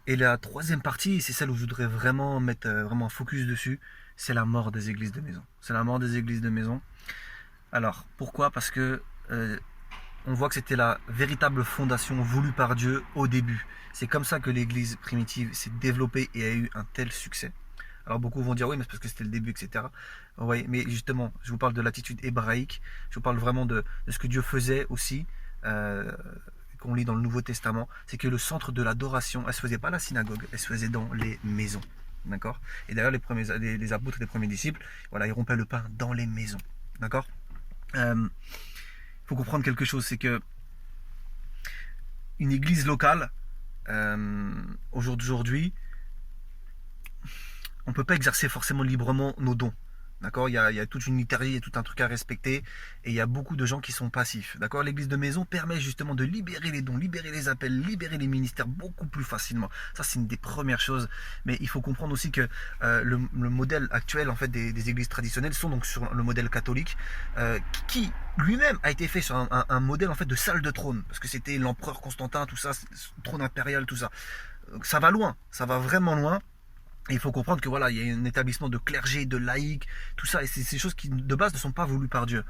Et la troisième partie, c'est celle où je voudrais vraiment mettre vraiment un focus dessus, c'est la mort des églises de maison. C'est la mort des églises de maison. Alors, pourquoi? Parce que on voit que c'était la véritable fondation voulue par Dieu au début. C'est comme ça que l'église primitive s'est développée et a eu un tel succès. Alors beaucoup vont dire oui, mais c'est parce que c'était le début, etc. Oui, mais justement, je vous parle de l'attitude hébraïque, je vous parle vraiment de ce que Dieu faisait aussi, qu'on lit dans le Nouveau Testament, c'est que le centre de l'adoration, elle se faisait pas à la synagogue, elle se faisait dans les maisons. D'accord. Et d'ailleurs, les apôtres, les premiers disciples, voilà, ils rompaient le pain dans les maisons. D'accord. Faut comprendre quelque chose, c'est que une église locale, aujourd'hui, on ne peut pas exercer forcément librement nos dons. D'accord, il y a toute une liturgie, il y a tout un truc à respecter, et il y a beaucoup de gens qui sont passifs. D'accord, l'église de maison permet justement de libérer les dons, libérer les appels, libérer les ministères beaucoup plus facilement. Ça, c'est une des premières choses. Mais il faut comprendre aussi que le modèle actuel en fait des églises traditionnelles sont donc sur le modèle catholique, qui lui-même a été fait sur un modèle en fait de salle de trône, parce que c'était l'empereur Constantin, tout ça, trône impérial, tout ça. Donc, ça va loin, ça va vraiment loin. Et il faut comprendre que voilà, il y a un établissement de clergé, de laïcs, tout ça, et c'est ces choses qui de base ne sont pas voulues par Dieu.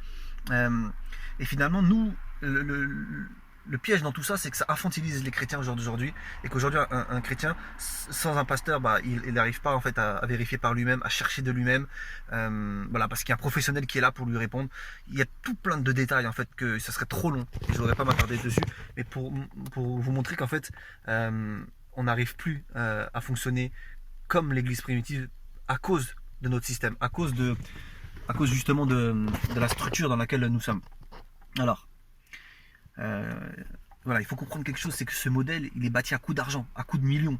Euh, et finalement, nous, le piège dans tout ça, c'est que ça infantilise les chrétiens aujourd'hui, et qu'aujourd'hui, un chrétien sans un pasteur, bah, il n'arrive pas en fait à vérifier par lui-même, à chercher de lui-même, voilà, parce qu'il y a un professionnel qui est là pour lui répondre. Il y a tout plein de détails en fait que ça serait trop long, et je voudrais pas m'attarder dessus, mais pour vous montrer qu'en fait, on n'arrive plus à fonctionner comme l'église primitive à cause de notre système, à cause justement de la structure dans laquelle nous sommes. Alors, euh, voilà, il faut comprendre quelque chose, c'est que ce modèle, il est bâti à coup d'argent, à coup de millions.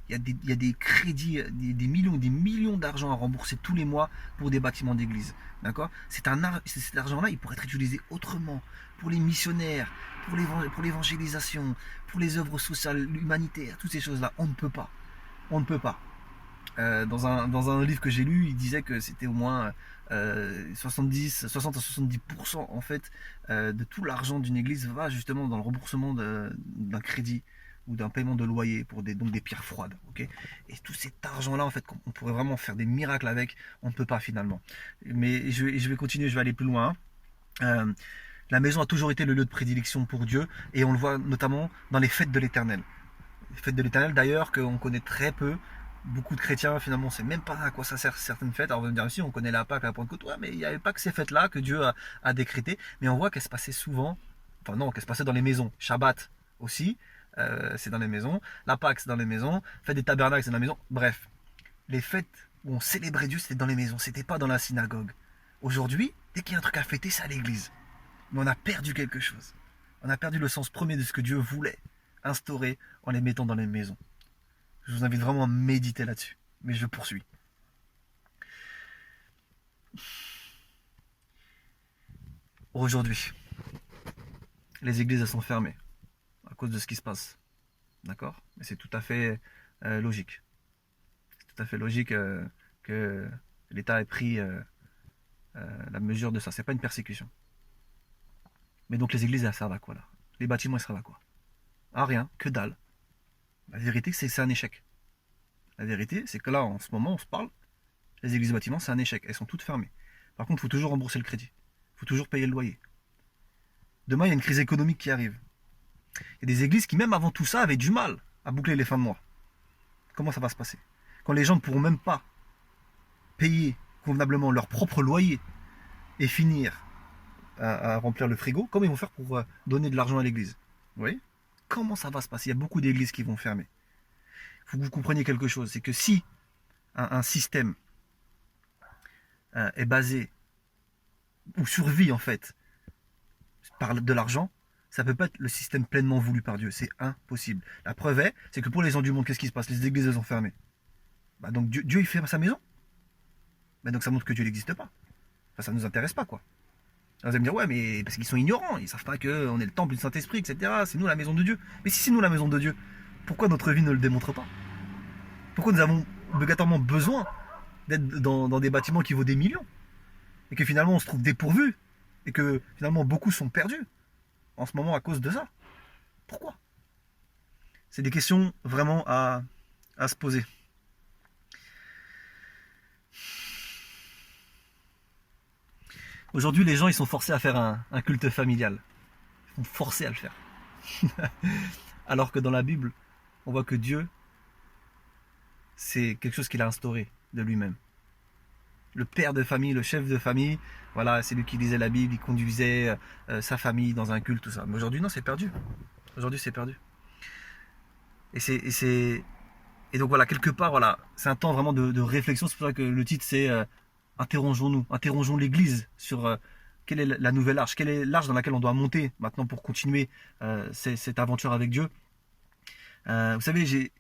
Il y a des crédits, des millions, des millions d'argent à rembourser tous les mois pour des bâtiments d'église. D'accord. Cet argent-là, il pourrait être utilisé autrement, pour les missionnaires, pour l'évangélisation, pour les œuvres sociales, humanitaires, toutes ces choses-là. On ne peut pas. On ne peut pas. Dans un livre que j'ai lu, il disait que c'était au moins 60 à 70% en fait de tout l'argent d'une église va justement dans le remboursement d'un crédit ou d'un paiement de loyer pour donc des pierres froides. Okay, et tout cet argent-là, en fait, on pourrait vraiment faire des miracles avec, on ne peut pas finalement. Mais je vais continuer, je vais aller plus loin. La maison a toujours été le lieu de prédilection pour Dieu, et on le voit notamment dans les fêtes de l'Éternel. Les fêtes de l'Éternel, d'ailleurs, qu'on connaît très peu. Beaucoup de chrétiens, finalement, on ne sait même pas à quoi ça sert certaines fêtes. Alors, on va me dire aussi, on connaît la Pâque, la Pentecôte, ouais, mais il n'y avait pas que ces fêtes-là que Dieu a décrétées. Mais on voit qu'elles se passaient souvent, enfin non, qu'elles se passaient dans les maisons. Shabbat aussi, c'est dans les maisons. La Pâque, c'est dans les maisons. Fête des tabernacles, c'est dans les maisons. Bref, les fêtes où on célébrait Dieu, c'était dans les maisons, c'était pas dans la synagogue. Aujourd'hui, dès qu'il y a un truc à fêter, c'est à l'église. Mais on a perdu quelque chose. On a perdu le sens premier de ce que Dieu voulait instaurer en les mettant dans les maisons. Je vous invite vraiment à méditer là-dessus. Mais je poursuis. Aujourd'hui, les églises elles sont fermées à cause de ce qui se passe. D'accord. Mais c'est tout à fait logique. C'est tout à fait logique que l'État ait pris la mesure de ça. C'est pas une persécution. Mais donc les églises elles servent à quoi là? Les bâtiments ils servent à quoi? À rien, que dalle. La vérité c'est un échec. La vérité c'est que là en ce moment on se parle, les églises et bâtiments c'est un échec. Elles sont toutes fermées. Par contre il faut toujours rembourser le crédit. Il faut toujours payer le loyer. Demain il y a une crise économique qui arrive. Il y a des églises qui, même avant tout ça, avaient du mal à boucler les fins de mois. Comment ça va se passer? Quand les gens ne pourront même pas payer convenablement leur propre loyer et finir à remplir le frigo, comment ils vont faire pour donner de l'argent à l'église? Vous voyez? Comment ça va se passer? Il y a beaucoup d'églises qui vont fermer. Il faut que vous compreniez quelque chose, c'est que si un système est basé, ou survit en fait, par de l'argent, ça peut pas être le système pleinement voulu par Dieu. C'est impossible. La preuve est, c'est que pour les gens du monde, qu'est-ce qui se passe? Les églises elles sont fermées. Bah donc Dieu il ferme sa maison. Bah donc ça montre que Dieu n'existe pas. Enfin, ça ne nous intéresse pas quoi. Alors vous allez me dire ouais mais parce qu'ils sont ignorants, ils savent pas qu'on est le temple du Saint-Esprit, etc. C'est nous la maison de Dieu. Mais si c'est nous la maison de Dieu, pourquoi notre vie ne le démontre pas? Pourquoi nous avons obligatoirement besoin d'être dans des bâtiments qui vaut des millions? Et que finalement on se trouve dépourvus? Et que finalement beaucoup sont perdus en ce moment à cause de ça? Pourquoi? C'est des questions vraiment à se poser. Aujourd'hui, les gens, ils sont forcés à faire un culte familial. Ils sont forcés à le faire. Alors que dans la Bible, on voit que Dieu, c'est quelque chose qu'il a instauré de lui-même. Le père de famille, le chef de famille, voilà, c'est lui qui lisait la Bible, il conduisait sa famille dans un culte, tout ça. Mais aujourd'hui, non, c'est perdu. Aujourd'hui, c'est perdu. Et donc voilà, quelque part, voilà, c'est un temps vraiment de réflexion. C'est pour ça que le titre, c'est interrogeons-nous, interrogeons l'Église sur quelle est la nouvelle arche, quelle est l'arche dans laquelle on doit monter maintenant pour continuer cette aventure avec Dieu. Vous savez,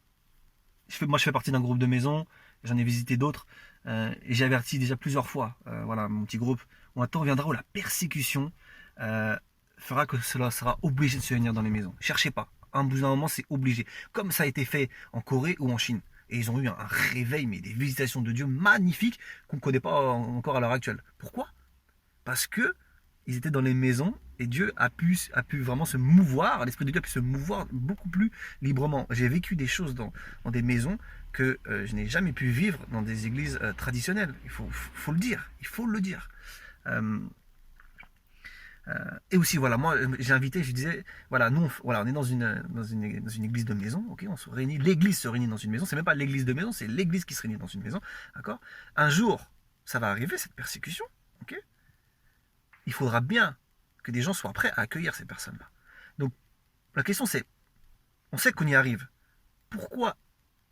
moi je fais partie d'un groupe de maison, j'en ai visité d'autres, et j'ai averti déjà plusieurs fois, voilà, mon petit groupe, un temps viendra où la persécution fera que cela sera obligé de se venir dans les maisons. Cherchez pas, un bout d'un moment c'est obligé, comme ça a été fait en Corée ou en Chine. Et ils ont eu un réveil, mais des visitations de Dieu magnifiques qu'on ne connaît pas encore à l'heure actuelle. Pourquoi? Parce que ils étaient dans les maisons et Dieu a pu vraiment se mouvoir, l'Esprit de Dieu a pu se mouvoir beaucoup plus librement. J'ai vécu des choses dans des maisons que je n'ai jamais pu vivre dans des églises traditionnelles. Il faut le dire, il faut le dire. Euh, et aussi, voilà, moi, j'ai invité, je disais, voilà, nous, voilà, on est dans une église de maison, ok, on se réunit, l'église se réunit dans une maison, c'est même pas l'église de maison, c'est l'église qui se réunit dans une maison, d'accord? Un jour, ça va arriver, cette persécution, ok? Il faudra bien que des gens soient prêts à accueillir ces personnes-là. Donc, la question c'est, on sait qu'on y arrive. Pourquoi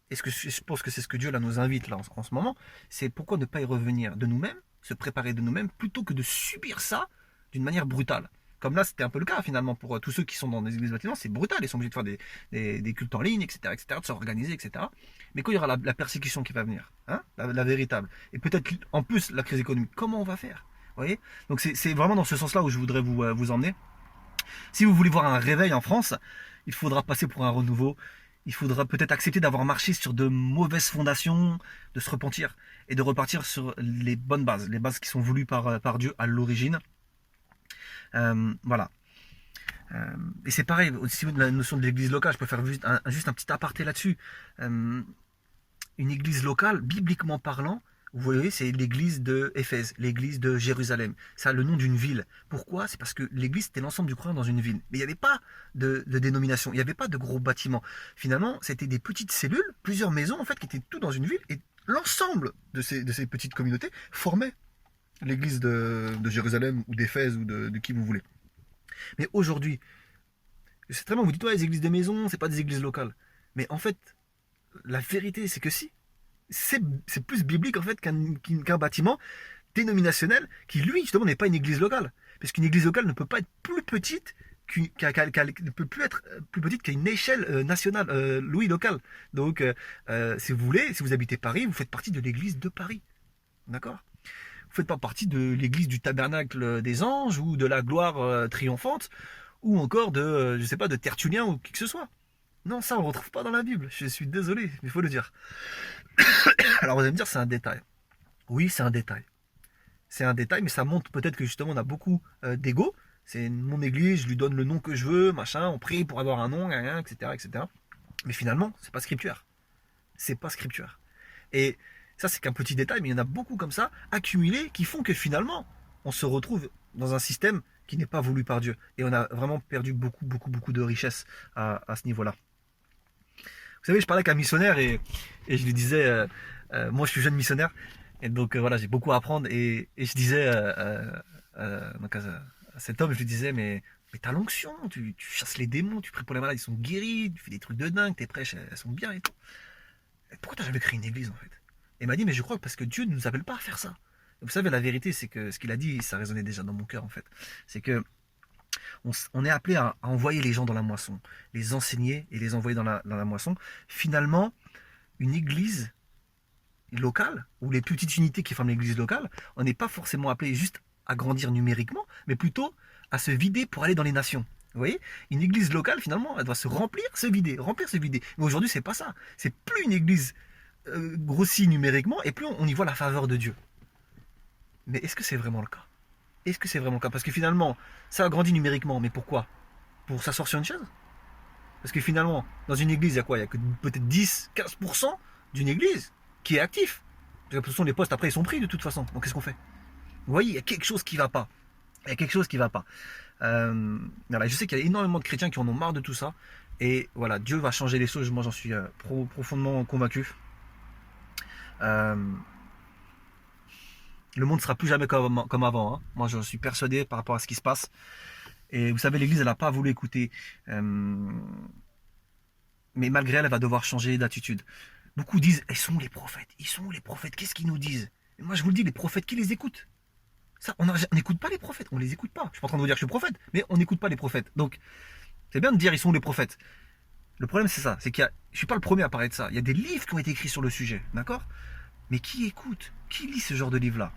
est-ce que je pense que c'est ce que Dieu là nous invite là en ce moment, c'est pourquoi ne pas y revenir de nous-mêmes, se préparer de nous-mêmes, plutôt que de subir ça d'une manière brutale. Comme là, c'était un peu le cas finalement pour tous ceux qui sont dans des églises bâtiments, c'est brutal, ils sont obligés de faire des cultes en ligne, etc., de s'organiser, etc. Mais quand il y aura la persécution qui va venir, hein, la véritable, et peut-être en plus la crise économique, comment on va faire? Vous voyez? Donc c'est vraiment dans ce sens-là où je voudrais vous emmener. Si vous voulez voir un réveil en France, il faudra passer pour un renouveau. Il faudra peut-être accepter d'avoir marché sur de mauvaises fondations, de se repentir et de repartir sur les bonnes bases, les bases qui sont voulues par Dieu à l'origine. Voilà. Et c'est pareil aussi la notion de l'église locale. Je peux faire juste un petit aparté là-dessus. Une église locale, bibliquement parlant, vous voyez, c'est l'église de Éphèse, l'église de Jérusalem. Ça a le nom d'une ville. Pourquoi? C'est parce que l'église, c'était l'ensemble du croyant dans une ville. Mais il n'y avait pas de dénomination, il n'y avait pas de gros bâtiments. Finalement, c'était des petites cellules, plusieurs maisons, en fait, qui étaient toutes dans une ville. Et l'ensemble de ces petites communautés formaient l'église de Jérusalem ou d'Éphèse ou de qui vous voulez. Mais aujourd'hui, c'est très bien, vous dites, ouais, les églises de maison, c'est pas des églises locales. Mais en fait, la vérité, c'est que si. C'est plus biblique en fait qu'un bâtiment dénominationnel qui lui justement n'est pas une église locale. Parce qu'une église locale ne peut pas être plus petite ne peut plus être plus petite qu'à une échelle nationale, oui, locale. Donc si vous voulez, si vous habitez Paris, vous faites partie de l'église de Paris. D'accord? Vous faites pas partie de l'église du tabernacle des anges ou de la gloire triomphante ou encore de, je sais pas, de Tertullien ou qui que ce soit. Non, ça on ne retrouve pas dans la Bible. Je suis désolé, mais il faut le dire. Alors vous allez me dire c'est un détail. Oui, c'est un détail. C'est un détail, mais ça montre peut-être que justement on a beaucoup d'ego. C'est mon église, je lui donne le nom que je veux, machin, on prie pour avoir un nom, etc., etc. Mais finalement, c'est pas scripture. C'est pas scripture. Et ça, c'est qu'un petit détail, mais il y en a beaucoup comme ça, accumulés, qui font que finalement, on se retrouve dans un système qui n'est pas voulu par Dieu. Et on a vraiment perdu beaucoup, beaucoup, beaucoup de richesse à ce niveau-là. Vous savez, je parlais avec un missionnaire et je lui disais, moi je suis jeune missionnaire, et donc voilà, j'ai beaucoup à apprendre, et je disais donc à cet homme, je lui disais, mais t'as l'onction, tu chasses les démons, tu pries pour les malades, ils sont guéris, tu fais des trucs de dingue, tes prêches, elles sont bien et tout. Et pourquoi t'as jamais créé une église en fait? Et il m'a dit, mais je crois que parce que Dieu ne nous appelle pas à faire ça. Et vous savez, la vérité, c'est que ce qu'il a dit, ça résonnait déjà dans mon cœur en fait. C'est que on est appelé à envoyer les gens dans la moisson, les enseigner et les envoyer dans la moisson. Finalement, une église locale, ou les petites unités qui forment l'église locale, on n'est pas forcément appelé juste à grandir numériquement, mais plutôt à se vider pour aller dans les nations. Vous voyez, une église locale, finalement, elle doit se remplir, se vider, remplir, se vider. Mais aujourd'hui, c'est pas ça. C'est plus une église grossie numériquement, et plus on y voit la faveur de Dieu. Mais est-ce que c'est vraiment le cas? Est-ce que c'est vraiment le cas? Parce que finalement, ça a grandi numériquement, mais pourquoi? Pour s'asseoir sur une chaise? Parce que finalement, dans une église, il y a quoi? Il y a que peut-être 10-15% d'une église qui est actif. Parce que de toute façon, les postes après ils sont pris de toute façon. Donc qu'est-ce qu'on fait? Vous voyez, il y a quelque chose qui va pas. Il y a quelque chose qui va pas. Voilà, je sais qu'il y a énormément de chrétiens qui en ont marre de tout ça. Et voilà, Dieu va changer les choses, moi j'en suis profondément convaincu. Euh, le monde sera plus jamais comme avant. Hein. Moi j'en suis persuadé par rapport à ce qui se passe. Et vous savez, l'Église, elle n'a pas voulu écouter. Mais malgré elle, elle va devoir changer d'attitude. Beaucoup disent, ils sont où les prophètes? Ils sont où les prophètes? Qu'est-ce qu'ils nous disent? Et moi je vous le dis, les prophètes, qui les écoutent? Ça, on n'écoute pas les prophètes, on les écoute pas. Je suis pas en train de vous dire que je suis prophète, mais on n'écoute pas les prophètes. Donc, c'est bien de dire ils sont où les prophètes. Le problème c'est ça, c'est qu'il y a, je suis pas le premier à parler de ça. Il y a des livres qui ont été écrits sur le sujet, d'accord? Mais qui écoute? Qui lit ce genre de livre-là?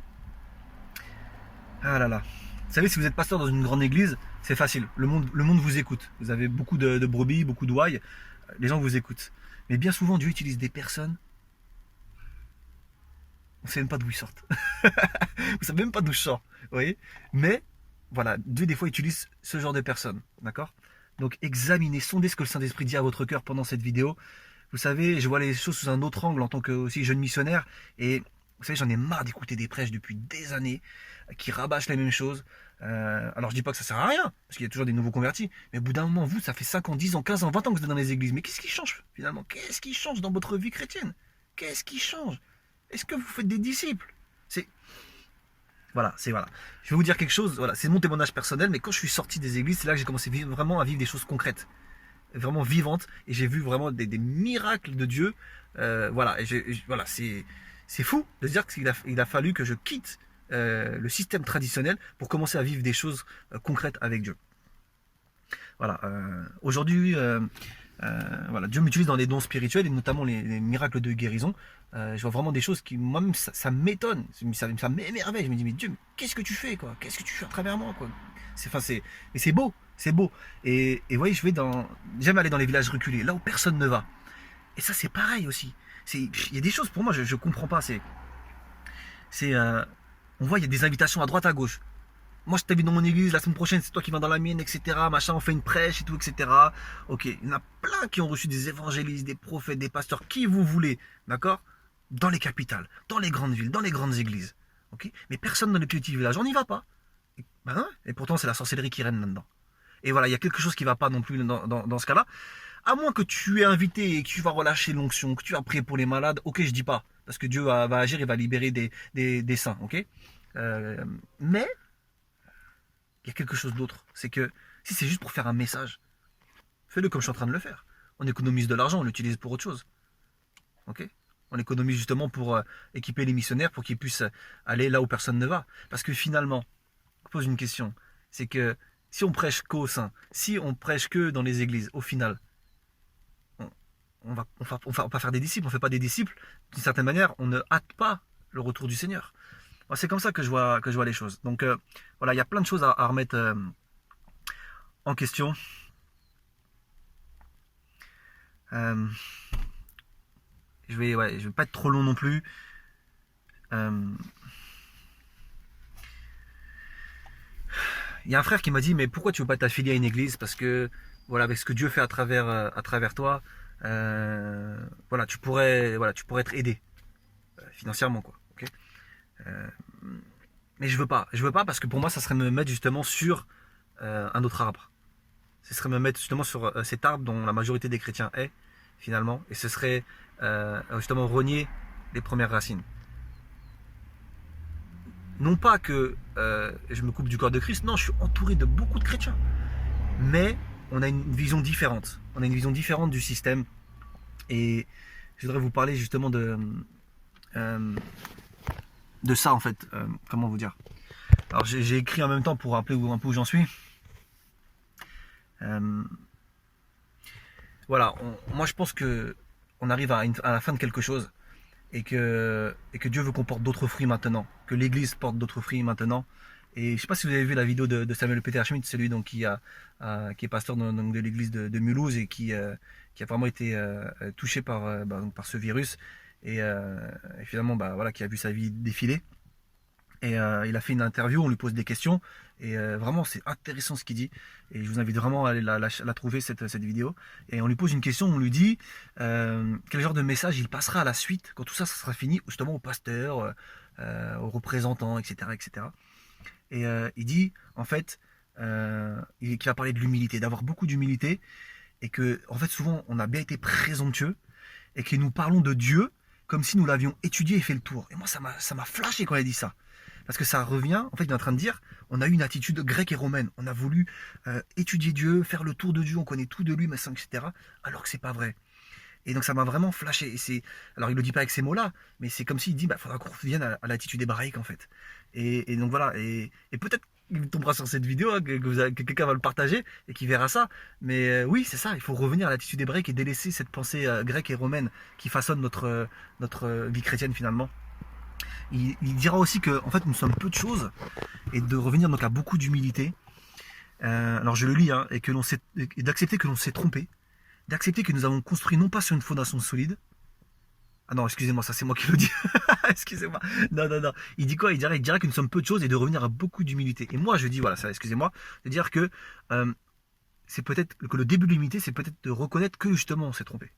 Ah là là. Vous savez, si vous êtes pasteur dans une grande église, c'est facile. Le monde vous écoute. Vous avez beaucoup de brebis, beaucoup d'ouailles. Les gens vous écoutent. Mais bien souvent, Dieu utilise des personnes. On ne sait même pas d'où ils sortent. Vous ne savez même pas d'où je sors. Vous voyez? Mais voilà, Dieu des fois utilise ce genre de personnes. D'accord? Donc examinez, sondez ce que le Saint-Esprit dit à votre cœur pendant cette vidéo. Vous savez, je vois les choses sous un autre angle en tant que aussi jeune missionnaire. Et vous savez, j'en ai marre d'écouter des prêches depuis des années qui rabâchent les mêmes choses. Alors je dis pas que ça sert à rien, parce qu'il y a toujours des nouveaux convertis. Mais au bout d'un moment, vous, ça fait 5 ans, 10 ans, 15 ans, 20 ans que vous êtes dans les églises. Mais qu'est-ce qui change finalement? Qu'est-ce qui change dans votre vie chrétienne? Qu'est-ce qui change? Est-ce que vous faites des disciples? C'est voilà, c'est voilà. Je vais vous dire quelque chose. Voilà, c'est mon témoignage personnel. Mais quand je suis sorti des églises, c'est là que j'ai commencé vraiment à vivre des choses concrètes, vraiment vivantes, et j'ai vu vraiment des miracles de Dieu. Voilà, voilà, c'est fou de se dire qu'il a fallu que je quitte le système traditionnel pour commencer à vivre des choses concrètes avec Dieu. Voilà, aujourd'hui, voilà, Dieu m'utilise dans les dons spirituels et notamment les miracles de guérison. Je vois vraiment des choses qui, moi-même, ça m'étonne, ça m'émerveille. Je me dis, mais Dieu, qu'est-ce que tu fais, quoi? Qu'est-ce que tu fais à travers moi, quoi? Mais c'est beau, c'est beau. Et vous voyez, j'aime aller dans les villages reculés, là où personne ne va. Et ça, c'est pareil aussi. Il y a des choses pour moi, je comprends pas. C'est, on voit, il y a des invitations à droite, à gauche. Moi, je t'invite dans mon église, la semaine prochaine, c'est toi qui vas dans la mienne, etc. Machin, on fait une prêche et tout, etc. Ok, il y en a plein qui ont reçu des évangélistes, des prophètes, des pasteurs, qui vous voulez, d'accord? Dans les capitales, dans les grandes villes, dans les grandes églises. Ok? Mais personne dans les petits villages, on n'y va pas. Ben non, et pourtant, c'est la sorcellerie qui règne là-dedans. Et voilà, il y a quelque chose qui ne va pas non plus dans ce cas-là. À moins que tu aies invité et que tu vas relâcher l'onction, que tu vas prier pour les malades, ok, je dis pas. Parce que Dieu va agir, il va libérer des saints, ok? Mais il y a quelque chose d'autre. C'est que si c'est juste pour faire un message, fais-le comme je suis en train de le faire. On économise de l'argent, on l'utilise pour autre chose. Ok? On économise justement pour équiper les missionnaires pour qu'ils puissent aller là où personne ne va. Parce que finalement, je pose une question. C'est que si on prêche qu'aux saints, si on prêche que dans les églises, au final, on va pas faire des disciples, on ne fait pas des disciples. D'une certaine manière, on ne hâte pas le retour du Seigneur. C'est comme ça que je vois les choses. Donc voilà, il y a plein de choses à remettre en question. Je vais pas être trop long non plus. Il y a un frère qui m'a dit, mais pourquoi tu veux pas t'affilier à une église? Parce que voilà, avec ce que Dieu fait à travers toi, voilà, tu pourrais être aidé financièrement, quoi. Okay, mais je veux pas parce que pour moi, ça serait me mettre justement sur un autre arbre. Ce serait me mettre justement sur cet arbre dont la majorité des chrétiens est, finalement, et ce serait justement renier les premières racines. Non pas que je me coupe du corps de Christ, non, je suis entouré de beaucoup de chrétiens. Mais on a une vision différente. On a une vision différente du système. Et je voudrais vous parler justement de ça, en fait. Comment vous dire? Alors j'ai écrit en même temps pour rappeler un peu où j'en suis. Voilà, moi je pense que on arrive à la fin de quelque chose et que Dieu veut qu'on porte d'autres fruits maintenant, que l'Église porte d'autres fruits maintenant. Et je ne sais pas si vous avez vu la vidéo de Samuel Peter Schmidt, celui donc qui est pasteur de l'Église de Mulhouse et qui a vraiment été touché par ce virus et finalement voilà, qui a vu sa vie défiler. Et il a fait une interview, on lui pose des questions Et vraiment, c'est intéressant ce qu'il dit. Et je vous invite vraiment à aller la trouver, cette vidéo. Et on lui pose une question, on lui dit quel genre de message il passera à la suite, quand tout ça, ça sera fini, justement au pasteur, aux représentants, etc. etc. Et il dit, en fait, qu'il va parler de l'humilité, d'avoir beaucoup d'humilité. Et que, en fait, souvent, on a bien été présomptueux. Et que nous parlons de Dieu comme si nous l'avions étudié et fait le tour. Et moi, ça m'a flashé quand il a dit ça. Parce que ça revient, en fait, il est en train de dire, on a eu une attitude grecque et romaine. On a voulu étudier Dieu, faire le tour de Dieu, on connaît tout de lui, etc. Alors que c'est pas vrai. Et donc ça m'a vraiment flashé. Alors il le dit pas avec ces mots-là, mais c'est comme s'il dit, bah, faudra qu'on revienne à l'attitude hébraïque en fait. Et donc voilà. Et peut-être qu'il tombera sur cette vidéo, hein, que quelqu'un va le partager et qui verra ça. Mais oui, c'est ça. Il faut revenir à l'attitude hébraïque et délaisser cette pensée grecque et romaine qui façonne notre vie chrétienne finalement. Il dira aussi que en fait nous sommes peu de choses et de revenir donc à beaucoup d'humilité. Alors je le lis, hein, et d'accepter que l'on s'est trompé, d'accepter que nous avons construit non pas sur une fondation solide. Ah non, excusez-moi, ça c'est moi qui le dis. Excusez-moi. Non, non, non. Il dit quoi? Il dirait que nous sommes peu de choses et de revenir à beaucoup d'humilité. Et moi je dis, voilà, ça, excusez-moi, de dire que c'est peut-être que le début de l'humilité, c'est peut-être de reconnaître que justement on s'est trompé.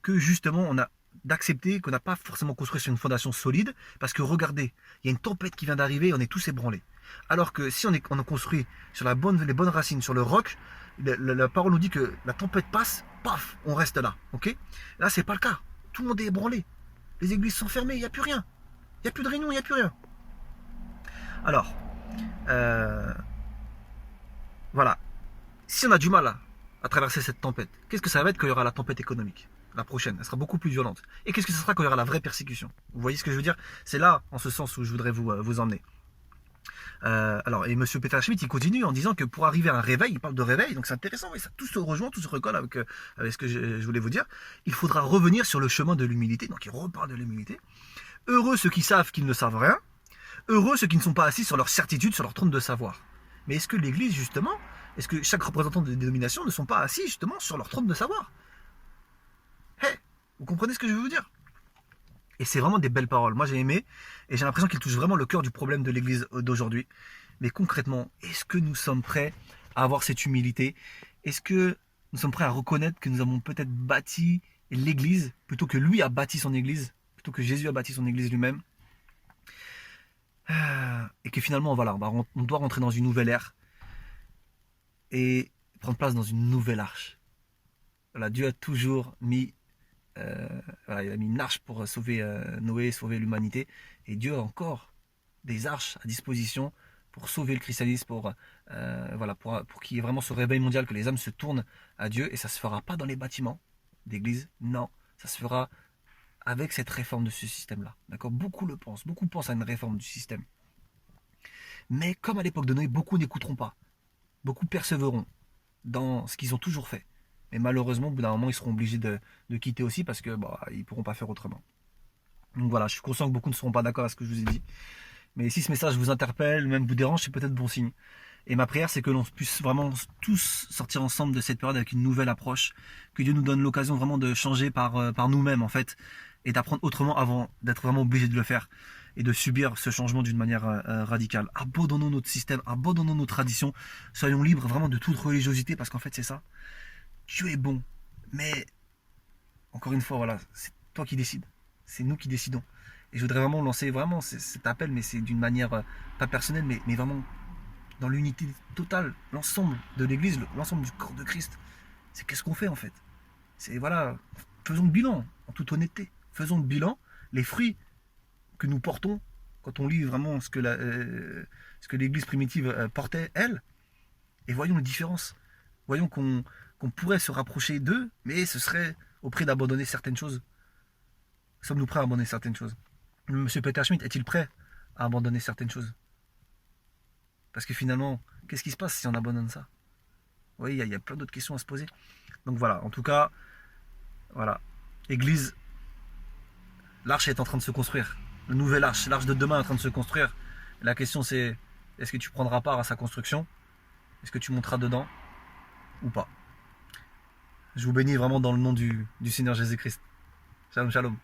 Que justement on a d'accepter qu'on n'a pas forcément construit sur une fondation solide, parce que regardez, il y a une tempête qui vient d'arriver et on est tous ébranlés. Alors que si on a construit sur les bonnes racines, sur le roc, la parole nous dit que la tempête passe, paf, on reste là. Ok? Là, c'est pas le cas. Tout le monde est ébranlé. Les églises sont fermées, il n'y a plus rien. Il n'y a plus de réunion, il n'y a plus rien. Alors, voilà. Si on a du mal à traverser cette tempête, qu'est-ce que ça va être quand il y aura la tempête économique? La prochaine, elle sera beaucoup plus violente. Et qu'est-ce que ça sera quand il y aura la vraie persécution? Vous voyez ce que je veux dire? C'est là, en ce sens, où je voudrais vous emmener. Alors, et Monsieur Peter Schmidt, il continue en disant que pour arriver à un réveil, il parle de réveil, donc c'est intéressant, oui, ça tout se rejoint, tout se recolle avec ce que je voulais vous dire. Il faudra revenir sur le chemin de l'humilité, donc il reparle de l'humilité. Heureux ceux qui savent qu'ils ne savent rien, heureux ceux qui ne sont pas assis sur leur certitude, sur leur trône de savoir. Mais est-ce que l'Église, justement, est-ce que chaque représentant des dénominations ne sont pas assis, justement, sur leur trône de savoir? Hey, vous comprenez ce que je veux vous dire? Et c'est vraiment des belles paroles. Moi j'ai aimé et j'ai l'impression qu'il touche vraiment le cœur du problème de l'église d'aujourd'hui. Mais concrètement, est-ce que nous sommes prêts à avoir cette humilité? Est-ce que nous sommes prêts à reconnaître que nous avons peut-être bâti l'église plutôt que lui a bâti son église, plutôt que Jésus a bâti son église lui-même? Et que finalement, voilà, on doit rentrer dans une nouvelle ère et prendre place dans une nouvelle arche. Voilà, Dieu a toujours mis voilà, il a mis une arche pour sauver Noé, sauver l'humanité. Et Dieu a encore des arches à disposition pour sauver le christianisme, voilà, pour qu'il y ait vraiment ce réveil mondial, que les âmes se tournent à Dieu. Et ça ne se fera pas dans les bâtiments d'église, non. Ça se fera avec cette réforme de ce système-là. D'accord? Beaucoup le pensent, beaucoup pensent à une réforme du système. Mais comme à l'époque de Noé, beaucoup n'écouteront pas. Beaucoup persévéreront dans ce qu'ils ont toujours fait. Mais malheureusement, au bout d'un moment, ils seront obligés de quitter aussi parce que ils ne pourront pas faire autrement. Donc voilà, je suis conscient que beaucoup ne seront pas d'accord avec ce que je vous ai dit. Mais si ce message vous interpelle, même vous dérange, c'est peut-être bon signe. Et ma prière, c'est que l'on puisse vraiment tous sortir ensemble de cette période avec une nouvelle approche. Que Dieu nous donne l'occasion vraiment de changer par nous-mêmes, en fait. Et d'apprendre autrement avant d'être vraiment obligé de le faire. Et de subir ce changement d'une manière radicale. Abandonnons notre système, abandonnons nos traditions. Soyons libres vraiment de toute religiosité parce qu'en fait, c'est ça. Dieu est bon, mais encore une fois, voilà, c'est toi qui décides, c'est nous qui décidons. Et je voudrais vraiment lancer vraiment cet appel, mais c'est d'une manière pas personnelle, mais vraiment dans l'unité totale, l'ensemble de l'Église, l'ensemble du corps de Christ. C'est qu'est-ce qu'on fait en fait? C'est voilà, faisons le bilan, en toute honnêteté. Faisons le bilan, les fruits que nous portons quand on lit vraiment ce que l'Église primitive portait, elle, et voyons les différences. Voyons qu'on pourrait se rapprocher d'eux, mais ce serait au prix d'abandonner certaines choses. Sommes-nous prêts à abandonner certaines choses? Monsieur Peter Schmidt est-il prêt à abandonner certaines choses? Parce que finalement, qu'est-ce qui se passe si on abandonne ça? Oui, il y a plein d'autres questions à se poser. Donc voilà, en tout cas, voilà. Église, l'arche est en train de se construire. Le nouvel arche, l'arche de demain est en train de se construire. Et la question c'est, est-ce que tu prendras part à sa construction? Est-ce que tu monteras dedans ou pas? Je vous bénis vraiment dans le nom du Seigneur Jésus-Christ. Shalom, shalom.